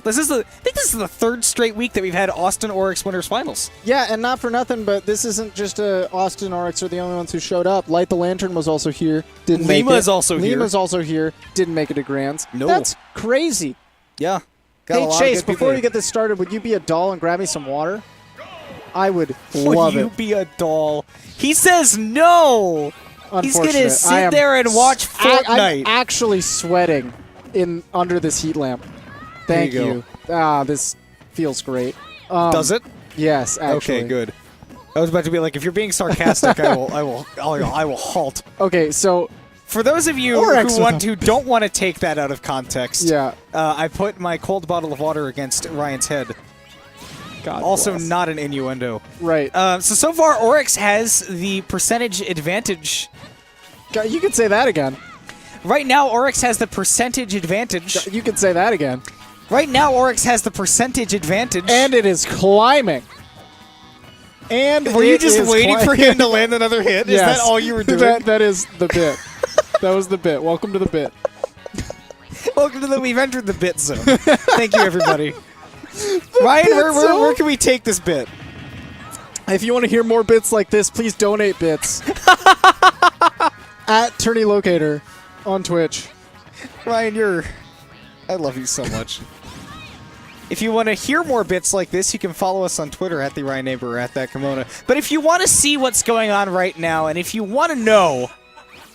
I think this is the third straight week that we've had Awestin Orex Winners Finals. Yeah, and not for nothing, but this isn't just Awestin Orex are the only ones who showed up. Light the Lantern was also here. Didn't make it. Lima's also here. Lima's also here. Didn't make it to Grands. No. That's crazy. Yeah. Got a Hey, lot of Chase, good people before here. you get this started, would you be a doll and grab me some water? I would Would love you it. be a doll? He says no! He's going to Unfortunate. I sit am there and watch Fortnite. I'm actually sweating under this heat lamp. Thank There you you. Ah, this feels great. Does it? Yes, actually. Okay, good. I was about to be like, if you're being sarcastic, I will halt. Okay, so For those of you who don't want to take that out of context, yeah, I put my cold bottle of water against Ryan's head. God Also bless. not an innuendo. Right. So far, Orex has the percentage advantage. God, you could say that again. Right now, Orex has the percentage advantage. You could say that again. Right now, Orex has the percentage advantage. And it is climbing. And were you it just is waiting for him to land another hit? Is Yes. that all you were doing? that is the bit. That was the bit. Welcome to the bit. Welcome to we've entered the bit zone. Thank you, everybody. Ryan, where can we take this bit? If you want to hear more bits like this, please donate bits. At Tourney Locator on Twitch. Ryan, I love you so much. If you want to hear more bits like this, you can follow us on Twitter at the Ryan Neighbor or at that Kimona. But if you want to see what's going on right now, and if you want to know,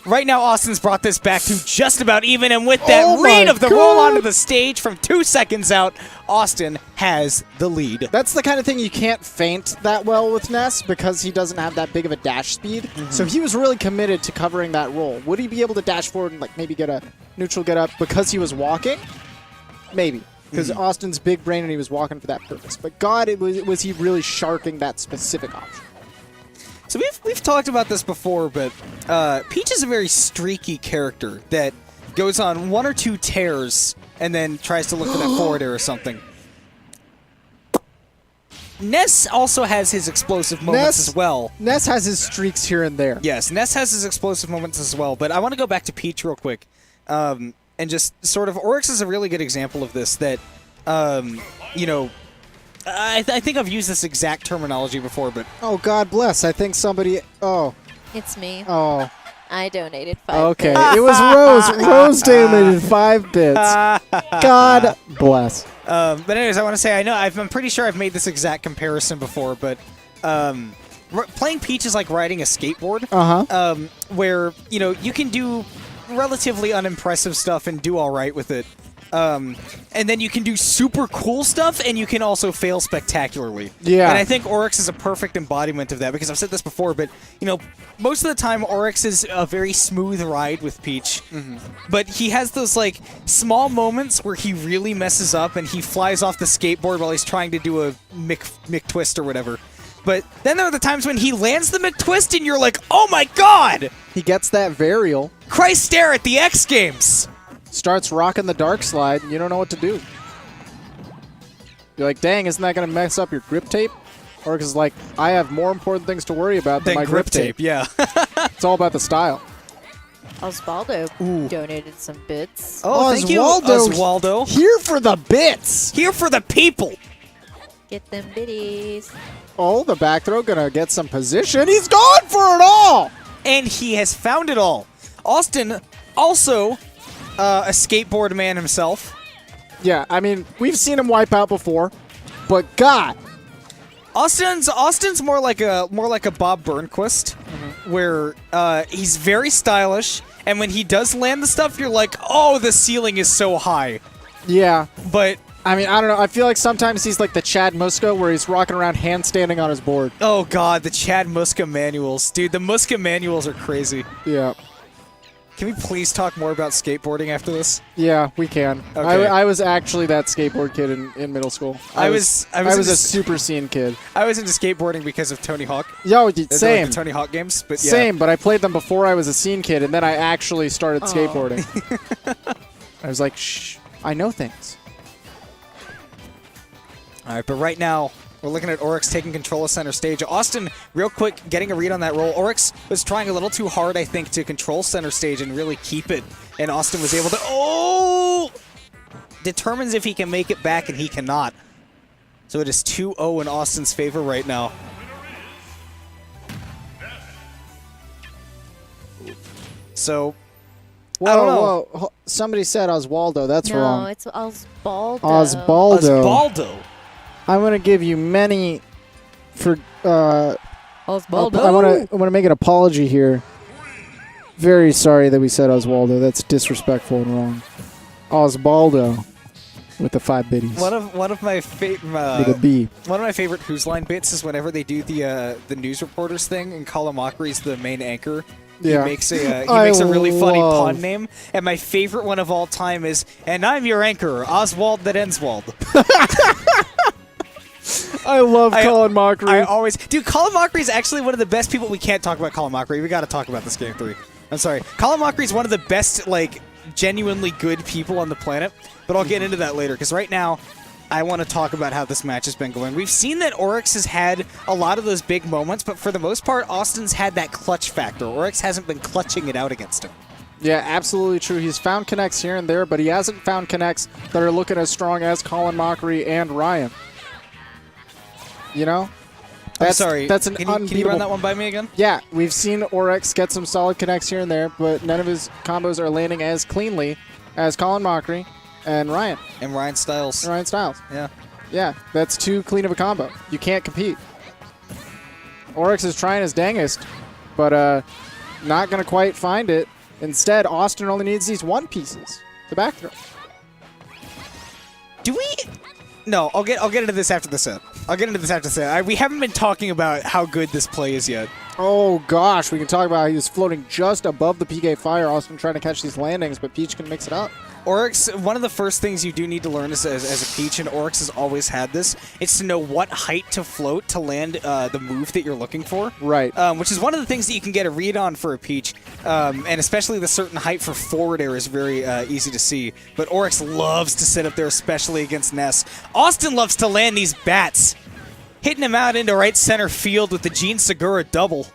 right now Austin's brought this back to just about even, and with that read of the roll onto the stage from 2 seconds out, Austin has the lead. That's the kind of thing you can't feint that well with Ness because he doesn't have that big of a dash speed. Mm-hmm. So he was really committed to covering that roll. Would he be able to dash forward and like maybe get a neutral get up because he was walking? Maybe. Because Austin's big brain and he was walking for that purpose. But God, was he really sharking that specific option? So we've talked about this before, but Peach is a very streaky character that goes on 1 or 2 tears and then tries to look for that forward air or something. Ness also has his explosive moments as well. Ness has his streaks here and there. Yes, Ness has his explosive moments as well, but I want to go back to Peach real quick. And just sort of, Orex is a really good example of this that, you know, I think I've used this exact terminology before, but... Oh, God bless. I think somebody... Oh. It's me. Oh. I donated 5 Okay. bits. It was Rose. Rose donated 5 bits. God bless. But anyways, I want to say, I'm pretty sure I've made this exact comparison before, but playing Peach is like riding a skateboard. Where, you know, you can do relatively unimpressive stuff and do all right with it. And then you can do super cool stuff, and you can also fail spectacularly. Yeah. And I think Orex is a perfect embodiment of that, because I've said this before, but, you know, most of the time, Orex is a very smooth ride with Peach. But he has those, like, small moments where he really messes up, and he flies off the skateboard while he's trying to do a McTwist or whatever. But then there are the times when he lands the McTwist, and you're like, oh my god! He gets that varial. Christ stare at the X Games! Starts rocking the dark slide, and you don't know what to do. You're like, dang, isn't that going to mess up your grip tape? Orex is like, I have more important things to worry about than my grip tape. Yeah. It's all about the style. Osvaldo donated some bits. Oh, thank you, Oswaldo. Here for the bits. Here for the people. Get them biddies. Oh, the back throw going to get some position. He's gone for it all. And he has found it all. Austin also... a skateboard man himself. Yeah, I mean, we've seen him wipe out before, but God, Austin's more like a Bob Burnquist, where he's very stylish, and when he does land the stuff, you're like, oh, the ceiling is so high. Yeah, but I mean, I don't know. I feel like sometimes he's like the Chad Muska, where he's rocking around handstanding on his board. Oh God, the Chad Muska manuals, dude. The Muska manuals are crazy. Yeah. Can we please talk more about skateboarding after this? Yeah, we can. Okay. I was actually that skateboard kid in middle school. I was a super scene kid. I was into skateboarding because of Tony Hawk. Yo, Like same. the Tony Hawk games, but yeah. Same, but I played them before I was a scene kid, and then I actually started skateboarding. I was like, shh, I know things. All right, but right now, we're looking at Orex taking control of center stage. Austin, real quick, getting a read on that roll. Orex was trying a little too hard, I think, to control center stage and really keep it. And Austin was able to... Oh! determines if he can make it back, and he cannot. So it is 2-0 in Austin's favor right now. So, I don't know. Whoa. Somebody said Oswaldo. That's No, wrong. it's Osbaldo. Osbaldo. I'm going to give you many for... Osbaldo. I want to make an apology here. Very sorry that we said Oswaldo. That's disrespectful and wrong. Osbaldo with the 5 biddies. One of my favorite with a B. One of my favorite Who's Line bits is whenever they do the news reporters thing and Colin Mockery's the main anchor. Yeah. He makes a really funny pun name, and my favorite one of all time is, "And I'm your anchor, Oswald that Enswald." I love Colin Mockery. I always dude. Colin Mockery is actually one of the best people. We can't talk about Colin Mockery. We got to talk about this game 3. I'm sorry. Colin Mockery is one of the best, like, genuinely good people on the planet. But I'll get into that later because right now, I want to talk about how this match has been going. We've seen that Orex has had a lot of those big moments, but for the most part, Austin's had that clutch factor. Orex hasn't been clutching it out against him. Yeah, absolutely true. He's found connects here and there, but he hasn't found connects that are looking as strong as Colin Mockery and Ryan. You know? I'm sorry. That's an can unbeatable... you run that one by me again? Yeah, we've seen Orex get some solid connects here and there, but none of his combos are landing as cleanly as Colin Mockery and Ryan. And Ryan Styles. And Ryan Styles. Yeah. Yeah, that's too clean of a combo. You can't compete. Orex is trying his dangest, but not going to quite find it. Instead, Austin only needs these 1 pieces to back throw. Do we... No, I'll get into this after the set. We haven't been talking about how good this play is yet. Oh, gosh. We can talk about how he was floating just above the PK Fire. Austin trying to catch these landings, but Peach can mix it up. Orex, one of the first things you do need to learn as a Peach, and Orex has always had this, is to know what height to float to land the move that you're looking for. Right. Which is one of the things that you can get a read on for a Peach, and especially the certain height for forward air is very easy to see. But Orex loves to sit up there, especially against Ness. Austin loves to land these bats, hitting him out into right center field with the Gene Segura double.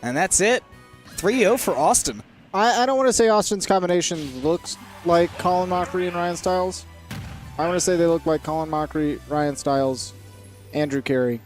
And that's it. 3-0 for Austin. I don't want to say Austin's combination looks like Colin Mockery and Ryan Styles. I want to say they look like Colin Mockery, Ryan Styles, Andrew Carey,